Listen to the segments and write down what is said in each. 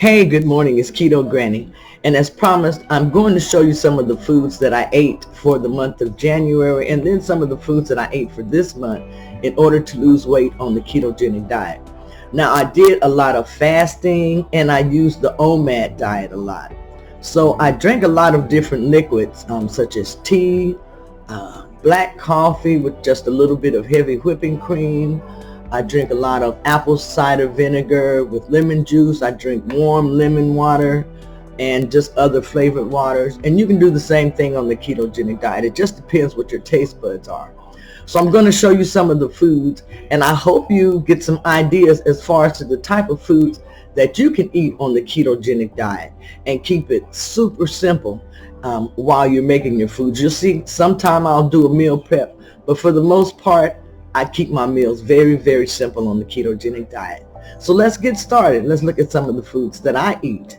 Hey, good morning. It's Keto Granny. And as promised, I'm going to show you some of the foods that I ate for the month of January and then some of the foods that I ate for this month in order to lose weight on the ketogenic diet. Now, I did a lot of fasting and I used the OMAD diet a lot. So I drank a lot of different liquids, such as tea, black coffee with just a little bit of heavy whipping cream. I drink a lot of apple cider vinegar with lemon juice. I drink warm lemon water and just other flavored waters. And you can do the same thing on the ketogenic diet. It just depends what your taste buds are. So I'm going to show you some of the foods, and I hope you get some ideas as far as to the type of foods that you can eat on the ketogenic diet and keep it super simple while you're making your foods. You'll see sometime I'll do a meal prep, but for the most part, I keep my meals very, very simple on the ketogenic diet. So let's get started. Let's look at some of the foods that I eat.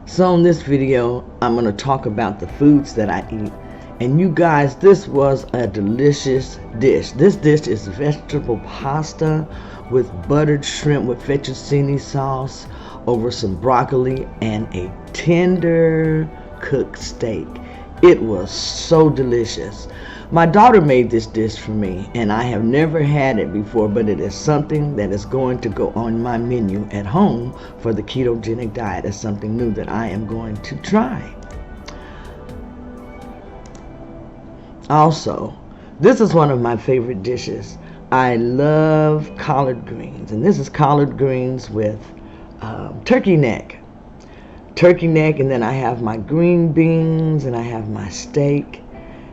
So in this video, I'm going to talk about the foods that I eat. And you guys, this was a delicious dish. This dish is vegetable pasta with buttered shrimp with fettuccine sauce over some broccoli and a tender cooked steak. It was so delicious. My daughter made this dish for me, and I have never had it before, but it is something that is going to go on my menu at home for the ketogenic diet. It's something new that I am going to try. Also, this is one of my favorite dishes. I love collard greens, and this is collard greens with turkey neck. And then I have my green beans, and I have my steak.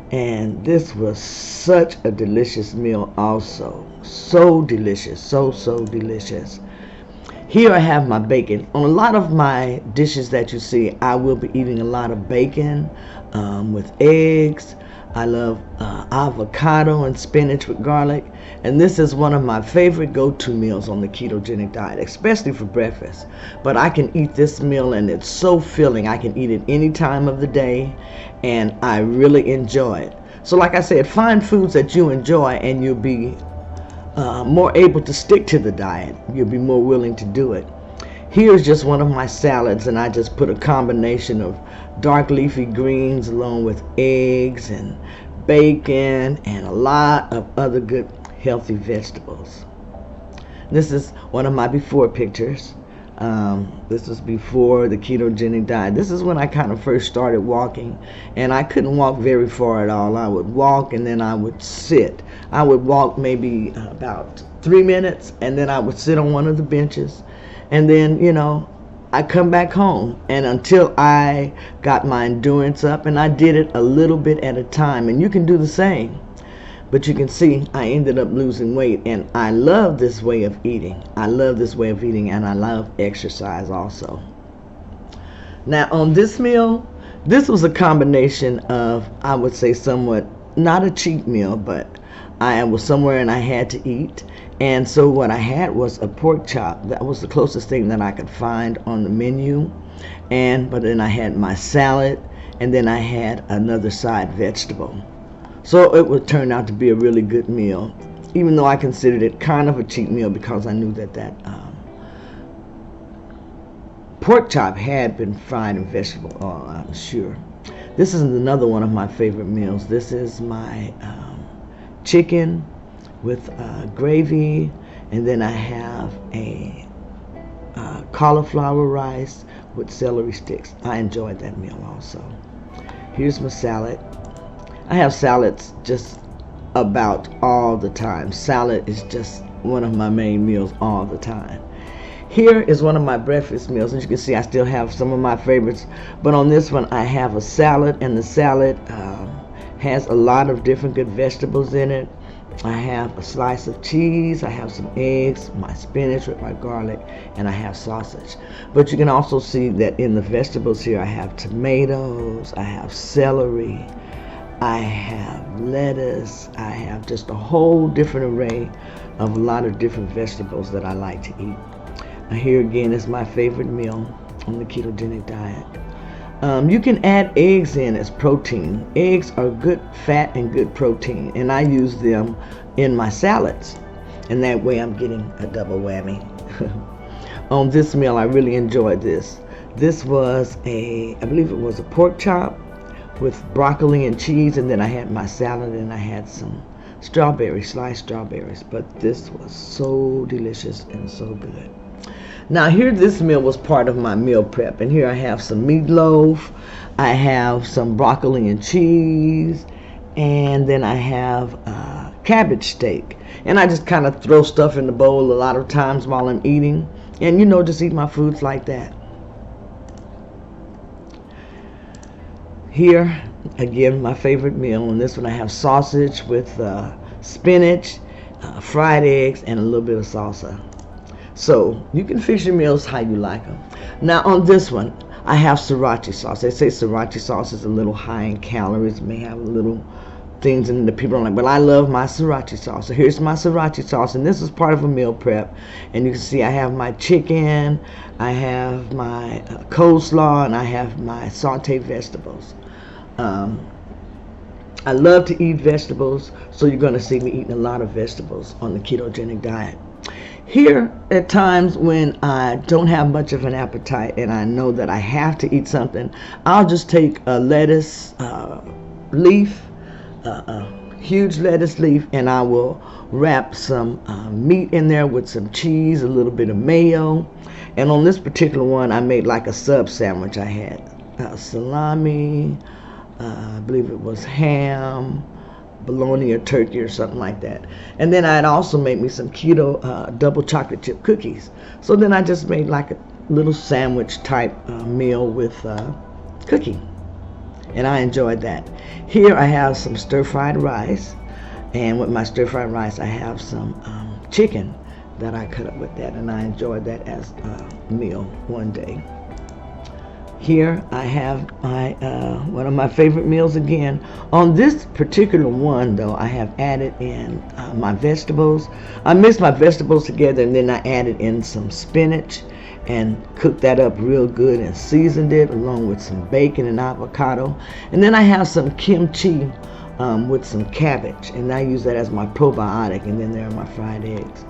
And this was such a delicious meal also. So delicious, so delicious. Here I have my bacon. On a lot of my dishes that you see, I will be eating a lot of bacon with eggs. I love avocado and spinach with garlic. And this is one of my favorite go-to meals on the ketogenic diet, especially for breakfast. But I can eat this meal and it's so filling. I can eat it any time of the day and I really enjoy it. So like I said, find foods that you enjoy and you'll be more able to stick to the diet. You'll be more willing to do it. Here's just one of my salads, and I just put a combination of dark leafy greens along with eggs and bacon and a lot of other good healthy vegetables. This is one of my before pictures. This was before the ketogenic diet. This is when I kind of first started walking, and I couldn't walk very far at all. I would walk and then I would sit. I would walk maybe about 3 minutes, and then I would sit on one of the benches. And then, I come back home, and until I got my endurance up, and I did it a little bit at a time, and you can do the same. But you can see I ended up losing weight, and I love this way of eating. I love this way of eating, and I love exercise also. Now on this meal, this was a combination of, I would say somewhat, not a cheat meal, but I was somewhere and I had to eat. And so what I had was a pork chop. That was the closest thing that I could find on the menu. But then I had my salad, and then I had another side vegetable. So it would turn out to be a really good meal, even though I considered it kind of a cheat meal because I knew that pork chop had been fried in vegetable oil, I'm sure. This is another one of my favorite meals. This is my chicken with gravy, and then I have a cauliflower rice with celery sticks. I enjoyed that meal also. Here's my salad. I have salads just about all the time. Salad is just one of my main meals all the time. Here is one of my breakfast meals. As you can see, I still have some of my favorites, but on this one I have a salad, and the salad has a lot of different good vegetables in it. I have a slice of cheese, I have some eggs, my spinach with my garlic, and I have sausage. But you can also see that in the vegetables here I have tomatoes, I have celery, I have lettuce, I have just a whole different array of a lot of different vegetables that I like to eat. Now here again is my favorite meal on the ketogenic diet. You can add eggs in as protein. Eggs are good fat and good protein, and I use them in my salads, and that way I'm getting a double whammy. on this meal. I really enjoyed this. This was I believe it was a pork chop with broccoli and cheese, and then I had my salad and I had some strawberries, sliced strawberries. But this was so delicious and so good. Now here, this meal was part of my meal prep, and here I have some meatloaf, I have some broccoli and cheese, and then I have cabbage steak. And I just kind of throw stuff in the bowl a lot of times while I'm eating, and just eat my foods like that. Here again, my favorite meal, and this one I have sausage with spinach, fried eggs, and a little bit of salsa. So you can fix your meals how you like them. Now on this one, I have sriracha sauce. They say sriracha sauce is a little high in calories, may have little things in the people don't like, but I love my sriracha sauce. So here's my sriracha sauce, and this is part of a meal prep. And you can see I have my chicken, I have my coleslaw, and I have my sauteed vegetables. I love to eat vegetables, so you're going to see me eating a lot of vegetables on the ketogenic diet. Here, at times when I don't have much of an appetite and I know that I have to eat something, I'll just take a lettuce leaf, a huge lettuce leaf, and I will wrap some meat in there with some cheese, a little bit of mayo. And on this particular one, I made like a sub sandwich. I had salami, I believe it was ham, bologna or turkey or something like that. And then I'd also made me some keto double chocolate chip cookies. So then I just made like a little sandwich type meal with cookie. And I enjoyed that. Here I have some stir-fried rice. And with my stir-fried rice, I have some chicken that I cut up with that. And I enjoyed that as a meal one day. Here I have my one of my favorite meals again. On this particular one, though, I have added in my vegetables. I mixed my vegetables together, and then I added in some spinach and cooked that up real good and seasoned it along with some bacon and avocado. And then I have some kimchi with some cabbage, and I use that as my probiotic. And then there are my fried eggs.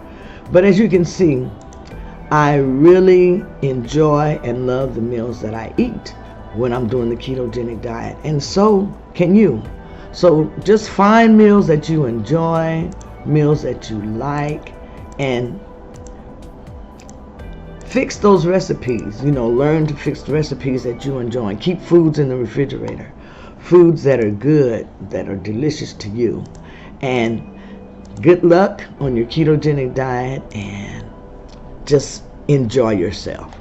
But as you can see, I really enjoy and love the meals that I eat when I'm doing the ketogenic diet, and so can you. So just find meals that you enjoy, meals that you like, and fix those recipes. Learn to fix the recipes that you enjoy, and keep foods in the refrigerator, foods that are good, that are delicious to you. And good luck on your ketogenic diet, and just enjoy yourself.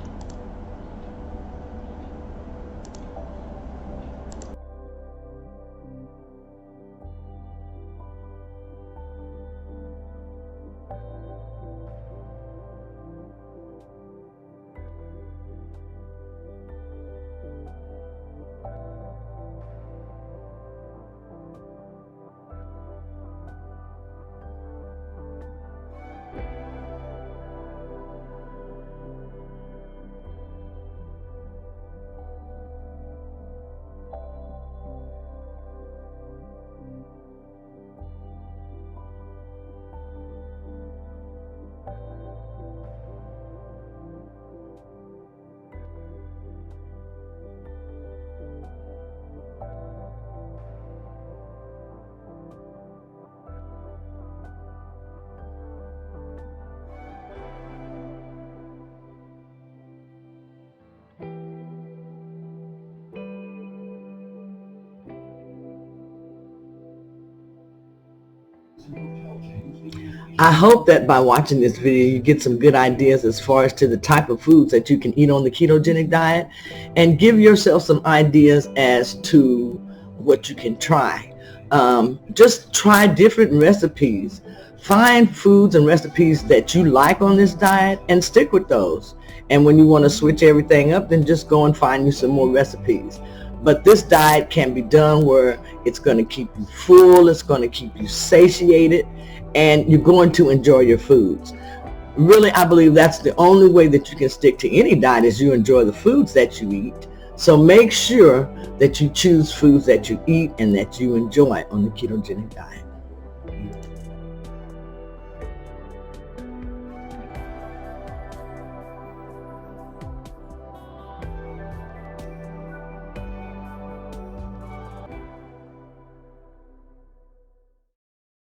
I hope that by watching this video you get some good ideas as far as to the type of foods that you can eat on the ketogenic diet, and give yourself some ideas as to what you can try. Just try different recipes. Find foods and recipes that you like on this diet and stick with those. And when you want to switch everything up, then just go and find you some more recipes. But this diet can be done where it's going to keep you full, it's going to keep you satiated, and you're going to enjoy your foods. Really, I believe that's the only way that you can stick to any diet, is you enjoy the foods that you eat. So make sure that you choose foods that you eat and that you enjoy on the ketogenic diet.